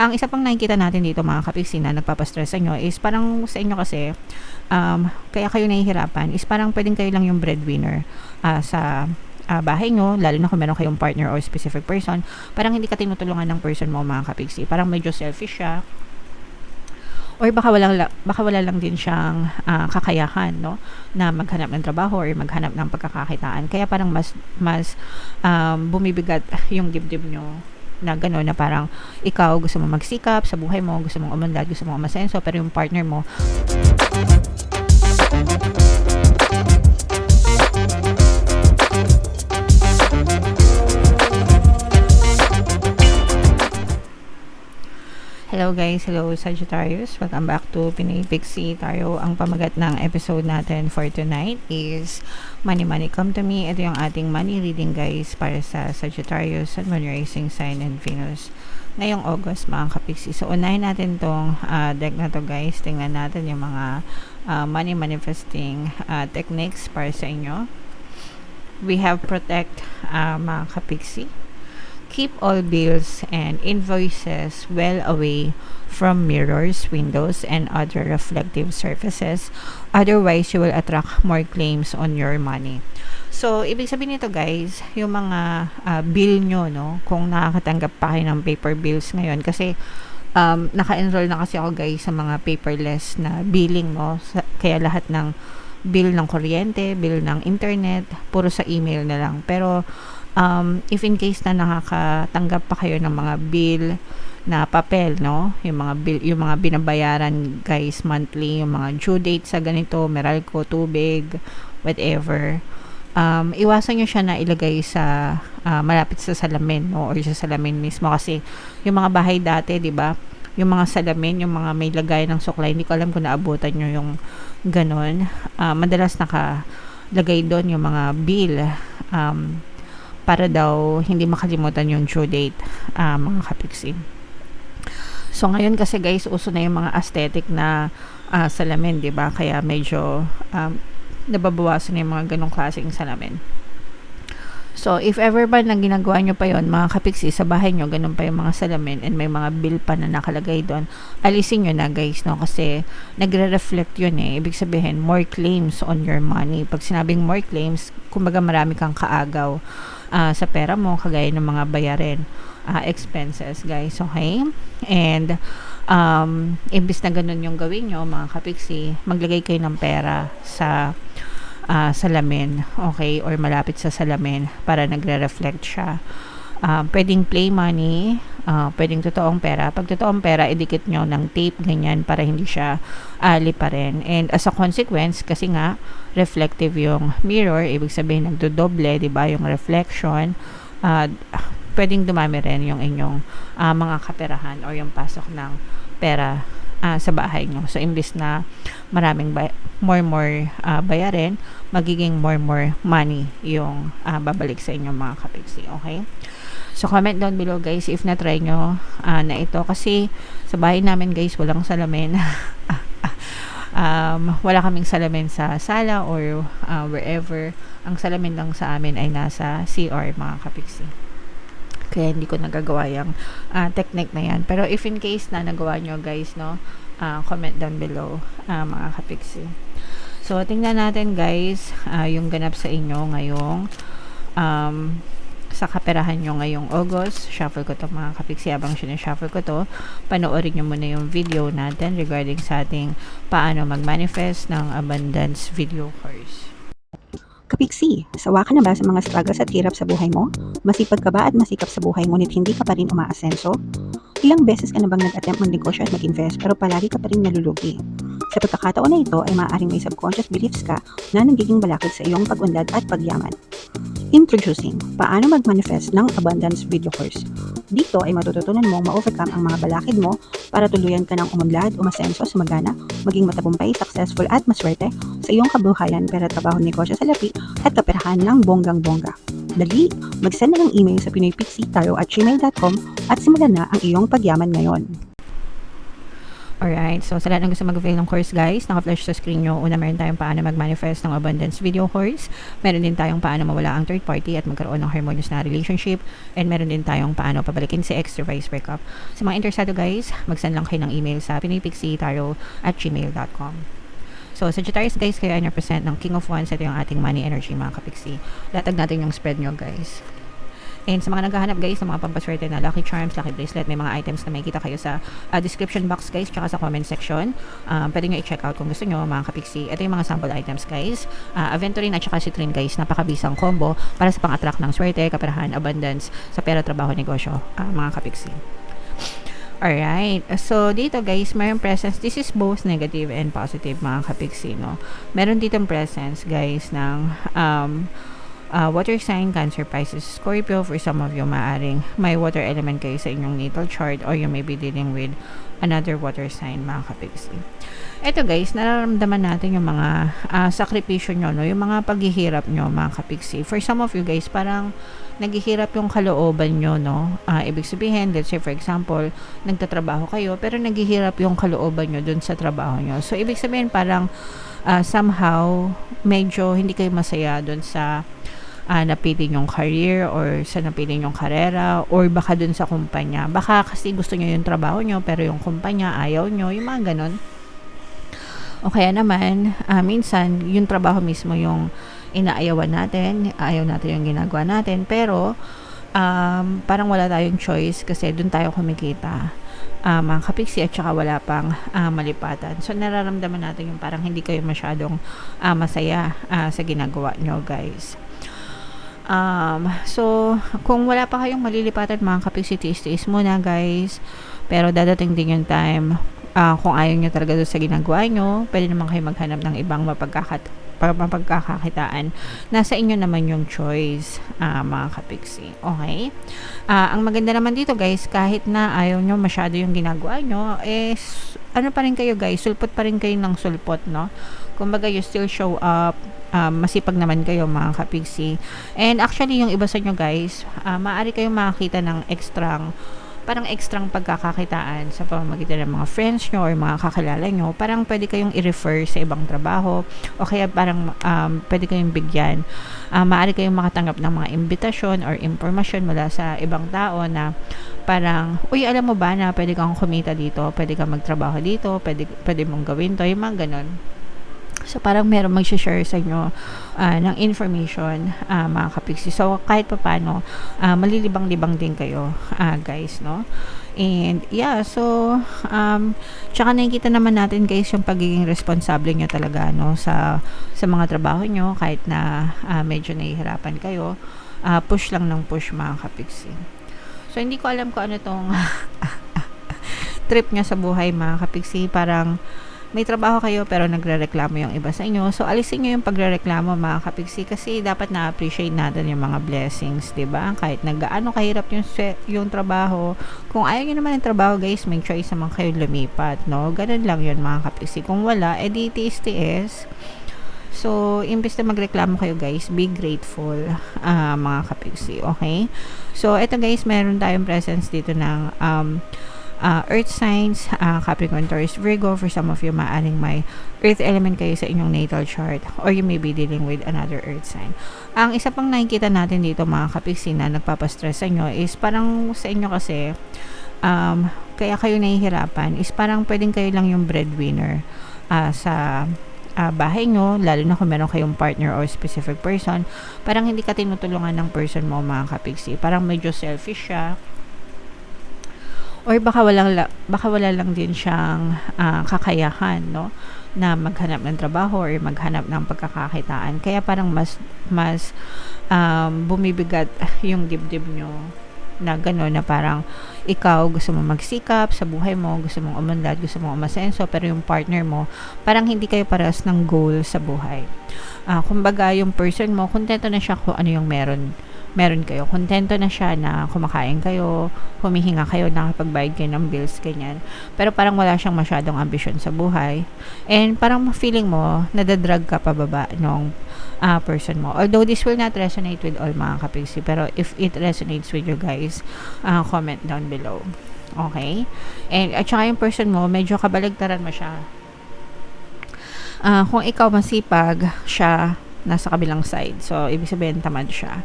Ang isa pang nakikita natin dito mga kapiksi na nagpapastress sa inyo is parang sa inyo kasi kaya kayo nahihirapan is parang pwedeng kayo lang yung breadwinner sa bahay nyo, lalo na kung meron kayong partner or specific person, parang hindi ka tinutulungan ng person mo mga kapiksi. Parang medyo selfish siya or baka wala lang din siyang kakayahan no na maghanap ng trabaho or maghanap ng pagkakakitaan, kaya parang mas bumibigat yung dibdib nyo na gano'n, na parang ikaw gusto mo magsikap sa buhay mo, gusto mong umunlad, gusto mong umasenso, pero yung partner mo Hello guys, hello Sagittarius. Welcome back to Pinoy Pixie Tarot. Ang pamagat ng episode natin for tonight is Money Money Come to Me. Ito yung ating money reading guys para sa Sagittarius and Moon Rising Sign and Venus ngayong August mga kapixie. So unahin natin tong deck na to guys. Tingnan natin yung mga money manifesting techniques para sa inyo. We have Protect mga kapixie. Keep all bills and invoices well away from mirrors, windows, and other reflective surfaces. Otherwise, you will attract more claims on your money. So, ibig sabihin nito guys, yung mga bill nyo, no? Kung nakakatanggap pa kayo ng paper bills ngayon. Kasi, naka-enroll na kasi ako guys sa mga paperless na billing, no? Kaya lahat ng bill ng kuryente, bill ng internet, puro sa email na lang. Pero, if in case na nakakatanggap pa kayo ng mga bill na papel, no? Yung mga bill, yung mga binabayaran guys monthly, yung mga due date sa ganito, Meralco, tubig, whatever. Iwasan nyo siya na ilagay sa malapit sa salamin, no? Or sa salamin mismo, kasi yung mga bahay dati, 'di ba? Yung mga salamin, yung mga may lagay ng suklay, hindi ko alam kung naabutan nyo yung ganon. Madalas nakalagay doon yung mga bill para daw hindi makalimutan yung due date mga kapiksi. So ngayon kasi guys, uso na yung mga aesthetic na salamin, 'di ba? Kaya medyo nababawasan yung mga ganong klaseng salamin. So if ever ba na ginagawa nyo pa yon mga kapiksi, sa bahay nyo ganun pa yung mga salamin and may mga bill pa na nakalagay doon, alisin nyo na guys, no? Kasi nagre-reflect yun ibig sabihin more claims on your money. Pag sinabing more claims, kumbaga marami kang kaagaw sa pera mo, kagaya ng mga bayarin, expenses guys, okay? And imbis na ganun yung gawin nyo mga kapiksi, maglagay kayo ng pera sa salamin, okay, or malapit sa salamin para nagre-reflect siya. Pwedeng play money, pwedeng totoong pera. Pag totoong pera, idikit nyo ng tape, ganyan, para hindi siya liparin. And as a consequence, kasi nga reflective yung mirror, ibig sabihin nagdodoble, di ba, yung reflection, pwedeng dumami rin yung inyong mga kaperahan or yung pasok ng pera sa bahay nyo. So, imbis na maraming more bayarin, magiging more money yung babalik sa inyong mga kapiksi, okay? So, comment down below guys if na-try nyo na ito. Kasi sa bahay namin guys, walang salamin. Wala kaming salamin sa sala or wherever. Ang salamin lang sa amin ay nasa CR mga kapiksi. Kaya hindi ko nagagawa yung technique na yan. Pero if in case na nagawa nyo guys, no, comment down below mga kapiksi. So, tingnan natin guys yung ganap sa inyo ngayong sa kaperahan nyo ngayong August. Shuffle ko to mga kapiksi. Habang sinashuffle ko to, panoorin nyo muna yung video natin regarding sa ating paano mag-manifest ng abundance video course. Kapiksi, sawa ka na ba sa mga struggles at hirap sa buhay mo? Masipag ka ba at masikap sa buhay ngunit hindi ka pa rin umaasenso? Ilang beses ka na bang nag-attempt magnegosyo at mag-invest pero palagi ka pa rin nalulugi? Sa pagkakataon na ito ay maaaring may subconscious beliefs ka na nagiging balakid sa iyong pag-unlad at pagyaman. Introducing, paano mag-manifest ng abundance video course. Dito ay matututunan mong ma-overcome ang mga balakid mo para tuluyan ka ng umunlad, umasenso, sumagana, maging matagumpay, successful at maswerte sa iyong kabuhayan, pera, trabaho, negosyo sa lapi at kaperahan ng bonggang-bongga. Dali, mag-send na ng email sa pinoypixie@gmail.com at simulan na ang iyong pagyaman ngayon. Alright, so sa lahat ng gusto mag-avail ng course guys, naka-flash sa screen nyo. Una, meron tayong paano mag-manifest ng abundance video course. Meron din tayong paano mawala ang third party at magkaroon ng harmonious na relationship. And meron din tayong paano pabalikin si ex reverse breakup. Sa mga interesado guys, mag-send lang kayo ng email sa pinaypixie@gmail.com. So, Sagittarius guys, kayo ay represent ng King of Wands. Ito yung ating money energy mga kapiksi. Latag natin yung spread nyo guys. And sa mga naghahanap guys ng mga pampaswerte na lucky charms, lucky bracelet, may mga items na makikita kayo sa description box guys, tsaka sa comment section. Pwede nyo i-check out kung gusto nyo mga kapiksi. Ito yung mga sample items guys. Aventurine at tsaka Citrine guys, napakabisang combo para sa pang-attract ng swerte, kaperahan, abundance sa pera, trabaho, negosyo, mga kapiksi. Alright, so dito guys, mayroong presence. This is both negative and positive mga kapiksi, no? Meron ditong presence guys ng water sign, Cancer, Pisces, Scorpio. For some of you, maaring may water element kayo sa inyong natal chart, or you may be dealing with another water sign mga kapiksi. Ito guys, nararamdaman natin yung mga sakripisyo nyo, no? Yung mga paghihirap nyo mga kapiksi. For some of you guys, parang naghihirap yung kalooban nyo, no? Ibig sabihin, let's say for example, nagtatrabaho kayo, pero naghihirap yung kalooban nyo dun sa trabaho nyo. So, ibig sabihin parang somehow, medyo hindi kayo masaya dun sa napili nyong career or sa napili nyong karera or baka dun sa kumpanya. Baka kasi gusto nyo yung trabaho nyo pero yung kumpanya ayaw nyo, yung mga ganon. O kaya naman, minsan, yung trabaho mismo yung inaayawan natin, ayaw natin yung ginagawa natin, pero parang wala tayong choice kasi dun tayo kumikita. Mga kapiksi at saka wala pang malipatan. So, nararamdaman natin yung parang hindi kayo masyadong masaya sa ginagawa nyo guys. So, kung wala pa kayong malilipatan mga kapiksi, tiis-tiis muna guys. Pero dadating din yung time, kung ayaw nyo talaga doon sa ginagawa nyo, pwede naman kayo maghanap ng ibang mapagkakakitaan. Nasa inyo naman yung choice, mga kapiksi. Okay? Ang maganda naman dito guys, kahit na ayaw nyo masyado yung ginagawa nyo, ano pa rin kayo guys, sulpot pa rin kayo ng sulpot, no? Kumbaga, you still show up, masipag naman kayo mga kapiksi. And actually, yung iba sa nyo guys, maaari kayong makakita ng parang extrang pagkakakitaan sa pamamagitan ng mga friends nyo or mga kakilala nyo. Parang pwede kayong i-refer sa ibang trabaho o kaya parang pwede kayong bigyan. Maaari kayong makatanggap ng mga imbitasyon or impormasyon mula sa ibang tao na parang, uy, alam mo ba na pwede kang kumita dito, pwede kang magtrabaho dito, pwede mong gawin to, yung mga ganon. So, parang meron mag-share sa inyo ng information, mga kapiksi. So, kahit pa paano, malilibang-libang din kayo, guys, no? And, yeah, so, tsaka nakikita naman natin, guys, yung pagiging responsable nyo talaga, no? Sa mga trabaho nyo, kahit na medyo nahihirapan kayo, push lang ng push, mga kapiksi. So, hindi ko alam kung ano tong trip nyo sa buhay, mga kapiksi. Parang, may trabaho kayo pero nagrereklamo yung iba sa inyo. So, alisin nyo yung pagrereklamo mga kapiksi kasi dapat na-appreciate natin yung mga blessings, diba? Kahit nagaano kahirap yung trabaho. Kung ayaw nyo naman yung trabaho, guys, may choice naman kayo lumipat, no? Ganun lang yun mga kapiksi. Kung wala, edi tiis-tiis. So, imbes na magreklamo kayo guys, be grateful, mga kapiksi, okay? So, eto guys, meron tayong presence dito ng earth signs, Capricorn, Taurus, Virgo. For some of you, maaring may earth element kayo sa inyong natal chart or you may be dealing with another earth sign. Ang isa pang nakikita natin dito mga kapiksi na nagpapastress sa inyo is parang sa inyo kasi kaya kayo nahihirapan is parang pwedeng kayo lang yung breadwinner sa bahay nyo, lalo na kung meron kayong partner or specific person. Parang hindi ka tinutulungan ng person mo mga kapiksi. Parang medyo selfish siya. Or baka wala lang din siyang kakayahan, no, na maghanap ng trabaho or maghanap ng pagkakakitaan. Kaya parang mas bumibigat yung dibdib nyo na gano'n, na parang ikaw gusto mo magsikap sa buhay mo, gusto mong umunlad, gusto mong umasenso, pero yung partner mo, parang hindi kayo parehas ng goal sa buhay. Kumbaga, yung person mo, kontento na siya kung ano yung meron kayo. Kontento na siya na kumakain kayo, humihinga kayo, nakapagbayad kayo ng bills, ganyan. Pero parang wala siyang masyadong ambisyon sa buhay. And parang feeling mo, nadadrag ka pababa nung person mo. Although this will not resonate with all mga kapiksi, pero if it resonates with you guys, comment down below. Okay? And at saka yung person mo, medyo kabaligtaran mo siya. Kung ikaw masipag, siya nasa kabilang side. So, ibig sabihin tamad siya.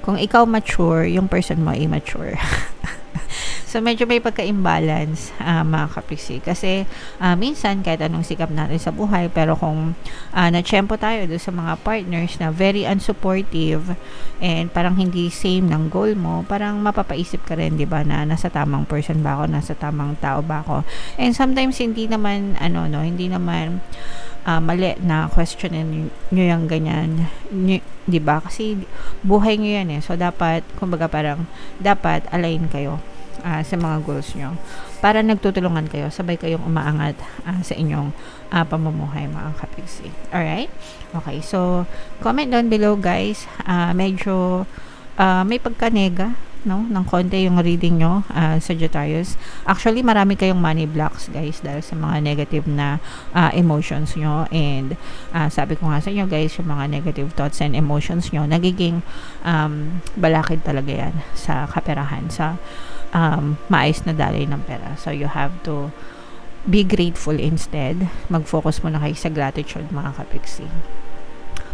Kung ikaw mature, yung person mo immature. So, medyo may pagka-imbalance, mga kapiksi. Kasi, minsan, kahit anong sikap natin sa buhay, pero kung na-tsempo tayo doon sa mga partners na very unsupportive and parang hindi same ng goal mo, parang mapapaisip ka rin, di ba, na nasa tamang person ba ako, nasa tamang tao ba ako. And sometimes, hindi naman, hindi naman mali na questionin nyo yung ganyan. Di ba? Kasi, buhay nyo yan eh. So, dapat, kumbaga parang, dapat align kayo sa mga goals nyo para nagtutulungan kayo, sabay kayong umaangat sa inyong pamumuhay, mga kapiksi. Alright? Okay, so comment down below guys, medyo may pagkanega ng konti yung reading nyo, Sagittarius. Actually, marami kayong money blocks guys dahil sa mga negative na emotions nyo, and sabi ko nga sa inyo guys, yung mga negative thoughts and emotions nyo, nagiging balakid talaga yan sa kaperahan, sa maayos na daloy ng pera. So, you have to be grateful instead. Mag-focus muna kayo sa gratitude, mga kapiksi,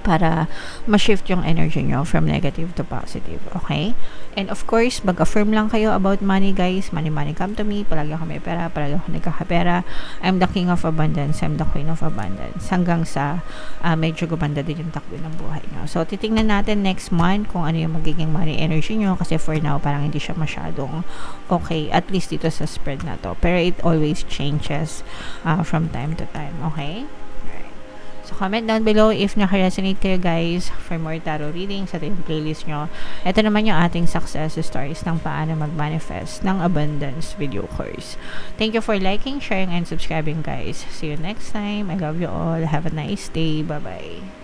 para ma-shift yung energy nyo from negative to positive. Okay? And of course, mag-affirm lang kayo about money, guys. Money, money, come to me. Palagi ako may pera. Palagi ako nagkakapera. I'm the king of abundance. I'm the queen of abundance. Hanggang sa medyo gumanda din yung takbo ng buhay nyo. So, titingnan natin next month kung ano yung magiging money energy nyo. Kasi for now, parang hindi siya masyadong okay. At least dito sa spread na to. Pero it always changes from time to time. Okay? So, comment down below if naka-resonate kayo guys for more tarot readings sa ating playlist nyo. Ito naman yung ating success stories ng paano mag-manifest ng abundance video course. Thank you for liking, sharing, and subscribing guys. See you next time. I love you all. Have a nice day. Bye-bye.